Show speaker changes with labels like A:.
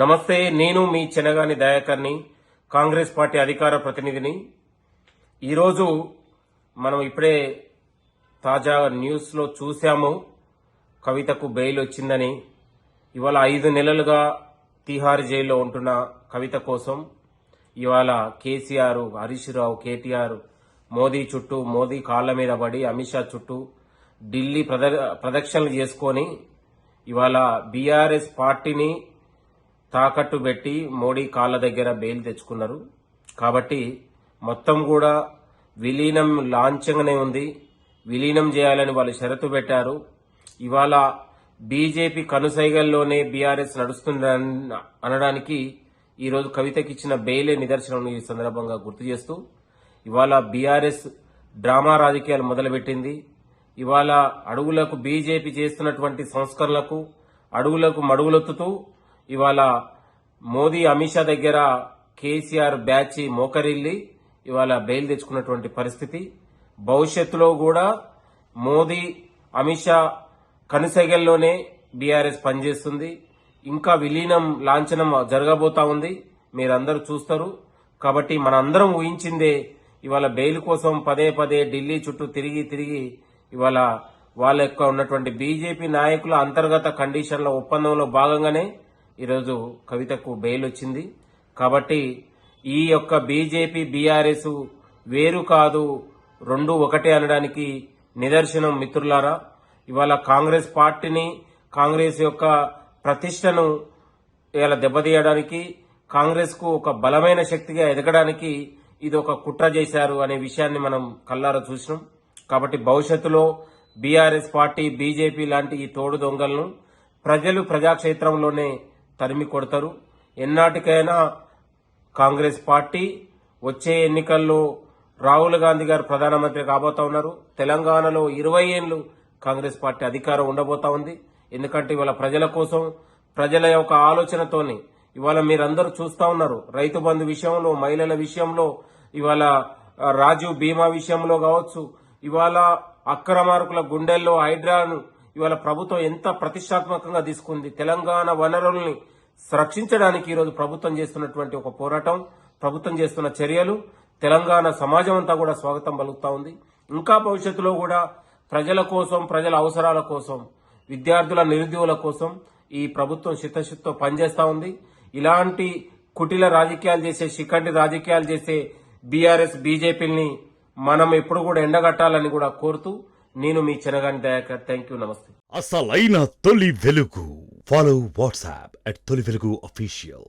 A: నమస్తే, నేను మీ చెనగాని దయాకర్ని, కాంగ్రెస్ పార్టీ అధికార ప్రతినిధిని. ఈరోజు మనం ఇప్పుడే తాజా న్యూస్లో చూశాము, కవితకు బెయిల్ వచ్చిందని. ఇవాళ 5 నెలలుగా తిహార్ జైల్లో ఉంటున్న కవిత కోసం ఇవాళ కేసీఆర్, హరీష్ రావు, కేటీఆర్ మోదీ చుట్టూ, మోదీ కాళ్ల మీద పడి, అమిత్ షా చుట్టూ ఢిల్లీ ప్రదక్షిణలు చేసుకొని ఇవాళ బీఆర్ఎస్ పార్టీని తాకట్టు పెట్టి మోడీ కాళ్ళ దగ్గర బెయిల్ తెచ్చుకున్నారు. కాబట్టి మొత్తం కూడా విలీనం లాంఛంగానే ఉంది. విలీనం చేయాలని వాళ్ళు షరతు పెట్టారు. ఇవాళ బీజేపీ కనుసైగల్లోనే బీఆర్ఎస్ నడుస్తుందని అనడానికి ఈరోజు కవితకి ఇచ్చిన బెయిలే నిదర్శనం. ఈ సందర్భంగా గుర్తు చేస్తూ ఇవాళ బీఆర్ఎస్ డ్రామా రాజకీయాలు మొదలుపెట్టింది. ఇవాళ అడుగులకు బీజేపీ చేస్తున్నటువంటి సంస్కరణలకు అడుగులకు మడుగులొత్తుతూ ఇవాళ మోదీ, అమిత్ షా దగ్గర కేసీఆర్ బ్యాచ్ మోకరిల్లి ఇవాళ బెయిల్ తెచ్చుకున్నటువంటి పరిస్థితి. భవిష్యత్తులో కూడా మోదీ, అమిత్ షా కనుసైగల్లోనే బీఆర్ఎస్ పనిచేస్తుంది. ఇంకా విలీనం లాంఛనం జరగబోతా ఉంది, మీరందరూ చూస్తారు. కాబట్టి మనందరం ఊహించిందే. ఇవాళ బెయిల్ కోసం పదే పదే ఢిల్లీ చుట్టూ తిరిగి ఇవాళ వాళ్ళ యొక్క ఉన్నటువంటి బీజేపీ నాయకుల అంతర్గత కండిషన్ల ఒప్పందంలో భాగంగానే ఈరోజు కవితకు బెయిల్ వచ్చింది. కాబట్టి ఈ యొక్క బీజేపీ, బీఆర్ఎస్ వేరు కాదు, రెండు ఒకటే అనడానికి నిదర్శనం మిత్రులారా. ఇవాళ కాంగ్రెస్ పార్టీని, కాంగ్రెస్ యొక్క ప్రతిష్టను ఇవాళ దెబ్బతీయడానికి, కాంగ్రెస్ కు ఒక బలమైన శక్తిగా ఎదగడానికి ఇది ఒక కుట్ర చేశారు అనే విషయాన్ని మనం కల్లారా చూసినాం. కాబట్టి భవిష్యత్తులో బీఆర్ఎస్ పార్టీ, బీజేపీ లాంటి ఈ తోడు దొంగలను ప్రజలు ప్రజాక్షేత్రంలోనే తరిమి కొడతారు. ఎన్నాటికైనా కాంగ్రెస్ పార్టీ వచ్చే ఎన్నికల్లో రాహుల్ గాంధీ గారు ప్రధానమంత్రి కాబోతా ఉన్నారు. తెలంగాణలో 20 ఏళ్లు కాంగ్రెస్ పార్టీ అధికారం ఉండబోతా ఉంది. ఎందుకంటే ఇవాళ ప్రజల కోసం, ప్రజల యొక్క ఆలోచనతోని ఇవాళ మీరందరూ చూస్తా ఉన్నారు. రైతు బంధు విషయంలో, మహిళల విషయంలో, ఇవాళ రాజీవ్ బీమా విషయంలో కావచ్చు, ఇవాళ అక్రమార్కుల గుండెల్లో హైడ్రాను ఇవాళ ప్రభుత్వం ఎంత ప్రతిష్టాత్మకంగా తీసుకుంది. తెలంగాణ వనరుల్ని రక్షించడానికి ఈరోజు ప్రభుత్వం చేస్తున్నటువంటి ఒక పోరాటం, ప్రభుత్వం చేస్తున్న చర్యలు తెలంగాణ సమాజం అంతా కూడా స్వాగతం పలుకుతా ఉంది. ఇంకా భవిష్యత్తులో కూడా ప్రజల కోసం, ప్రజల అవసరాల కోసం, విద్యార్థుల, నిరుద్యోగుల కోసం ఈ ప్రభుత్వం చిత్తశుద్ధితో పనిచేస్తా ఉంది. ఇలాంటి కుటిల రాజకీయాలు చేసే, శిఖండి రాజకీయాలు చేసే బీఆర్ఎస్, బీజేపీని మనం ఎప్పుడు కూడా ఎండగట్టాలని కూడా కోరుతూ నేను మీ చెనగాని దయాకర్. థ్యాంక్ యూ, నమస్తే.
B: అసలైన తొలి వెలుగు. ఫాలో వాట్సాప్ @తొలి వెలుగు అఫీషియల్.